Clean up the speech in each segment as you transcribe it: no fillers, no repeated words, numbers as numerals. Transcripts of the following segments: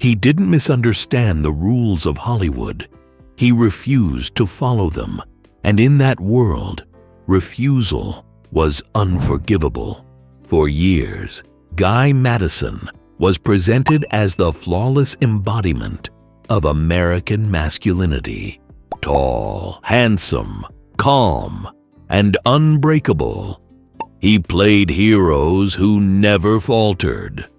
He didn't misunderstand the rules of Hollywood. He refused to follow them, and in that world, refusal was unforgivable. For years, Guy Madison was presented as the flawless embodiment of American masculinity. Tall, handsome, calm, and unbreakable. He played heroes who never faltered.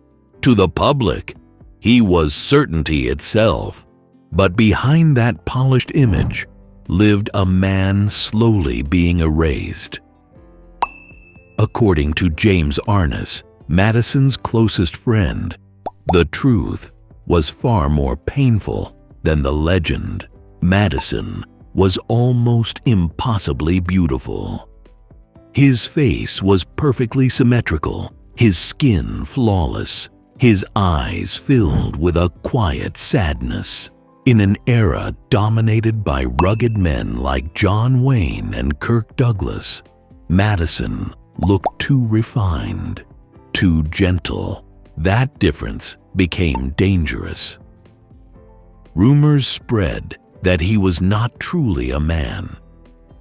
To the public, he was certainty itself, but behind that polished image lived a man slowly being erased. According to James Arness, Madison's closest friend, the truth was far more painful than the legend. Madison was almost impossibly beautiful. His face was perfectly symmetrical, his skin flawless, his eyes filled with a quiet sadness. In an era dominated by rugged men like John Wayne and Kirk Douglas, Madison looked too refined, too gentle. That difference became dangerous. Rumors spread that he was not truly a man,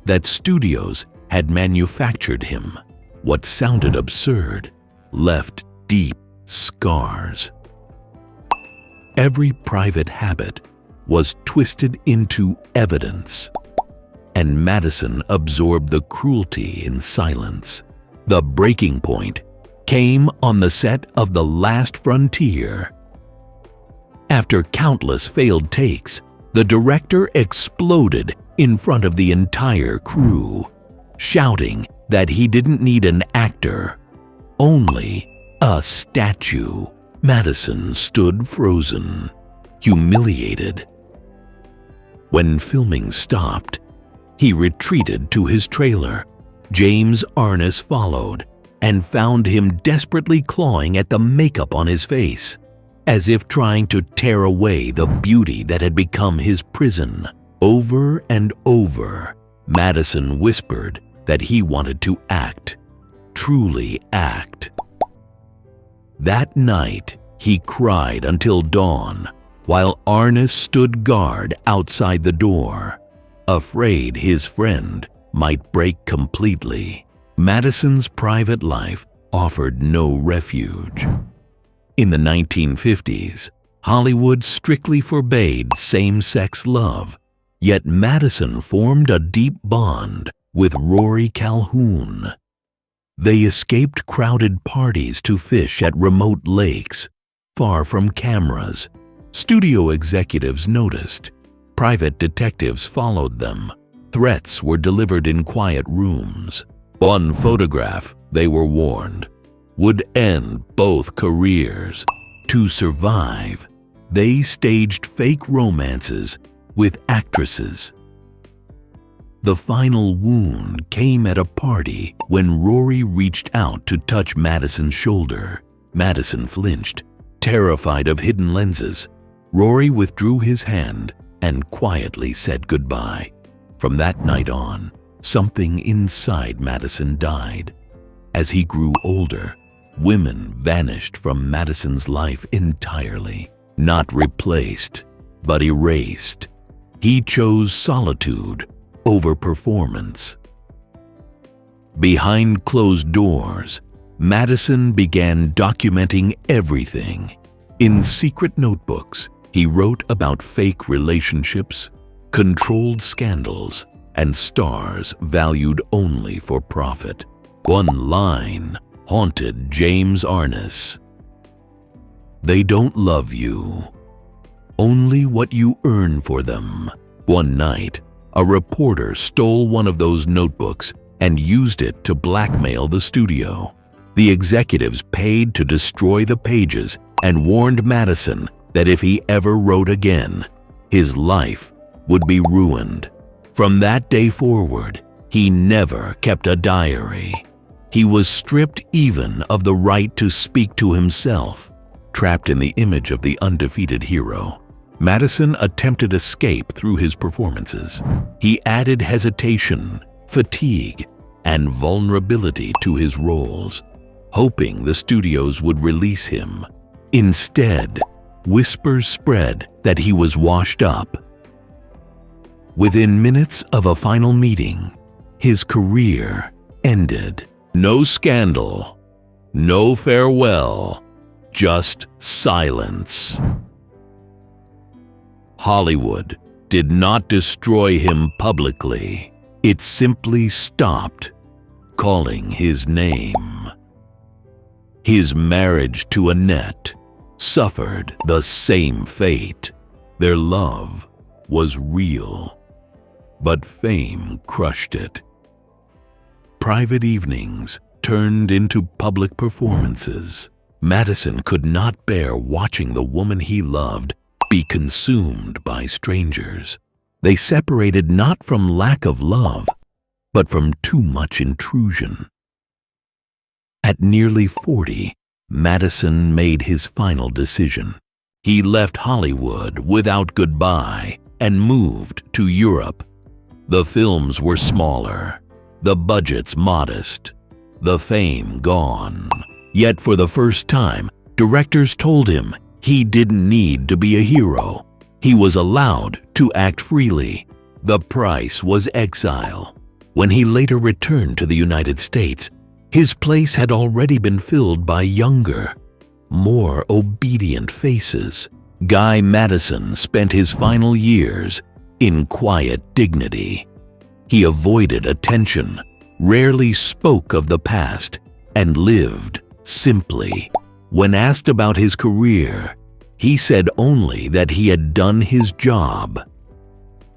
that studios had manufactured him. What sounded absurd left deep scars. Every private habit was twisted into evidence, and Madison absorbed the cruelty in silence. The breaking point came on the set of The Last Frontier. After countless failed takes, the director exploded in front of the entire crew, shouting that he didn't need an actor, only a statue. Madison stood frozen, humiliated. When filming stopped, he retreated to his trailer. James Arness followed and found him desperately clawing at the makeup on his face, as if trying to tear away the beauty that had become his prison. Over and over, Madison whispered that he wanted to act, truly act. That night, he cried until dawn, while Arness stood guard outside the door, afraid his friend might break completely. Madison's private life offered no refuge. In the 1950s, Hollywood strictly forbade same-sex love, yet Madison formed a deep bond with Rory Calhoun. They escaped crowded parties to fish at remote lakes, far from cameras. Studio executives noticed. Private detectives followed them. Threats were delivered in quiet rooms. One photograph, they were warned, would end both careers. To survive, they staged fake romances with actresses. The final wound came at a party when Rory reached out to touch Madison's shoulder. Madison flinched, terrified of hidden lenses. Rory withdrew his hand and quietly said goodbye. From that night on, something inside Madison died. As he grew older, women vanished from Madison's life entirely, not replaced, but erased. He chose solitude over performance. Behind closed doors, Madison began documenting everything. In secret notebooks, he wrote about fake relationships, controlled scandals, and stars valued only for profit. One line haunted James Arness. "They don't love you, only what you earn for them." One night, a reporter stole one of those notebooks and used it to blackmail the studio. The executives paid to destroy the pages and warned Madison that if he ever wrote again, his life would be ruined. From that day forward, he never kept a diary. He was stripped even of the right to speak to himself. Trapped in the image of the undefeated hero, Madison attempted escape through his performances. He added hesitation, fatigue, and vulnerability to his roles, hoping the studios would release him. Instead, whispers spread that he was washed up. Within minutes of a final meeting, his career ended. No scandal, no farewell, just silence. Hollywood did not destroy him publicly. It simply stopped calling his name. His marriage to Annette suffered the same fate. Their love was real, but fame crushed it. Private evenings turned into public performances. Madison could not bear watching the woman he loved be consumed by strangers. They separated not from lack of love, but from too much intrusion. At nearly 40, Madison made his final decision. He left Hollywood without goodbye and moved to Europe. The films were smaller, the budgets modest, the fame gone. Yet for the first time, directors told him he didn't need to be a hero. He was allowed to act freely. The price was exile. When he later returned to the United States, his place had already been filled by younger, more obedient faces. Guy Madison spent his final years in quiet dignity. He avoided attention, rarely spoke of the past, and lived simply. When asked about his career, he said only that he had done his job.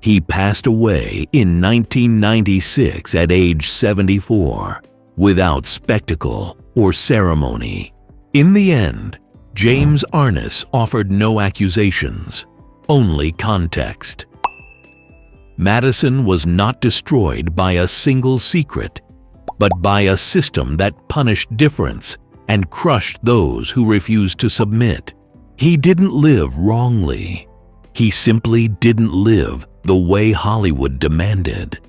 He passed away in 1996 at age 74, without spectacle or ceremony. In the end, James Arness offered no accusations, only context. Madison was not destroyed by a single secret, but by a system that punished difference and crushed those who refused to submit. He didn't live wrongly. He simply didn't live the way Hollywood demanded.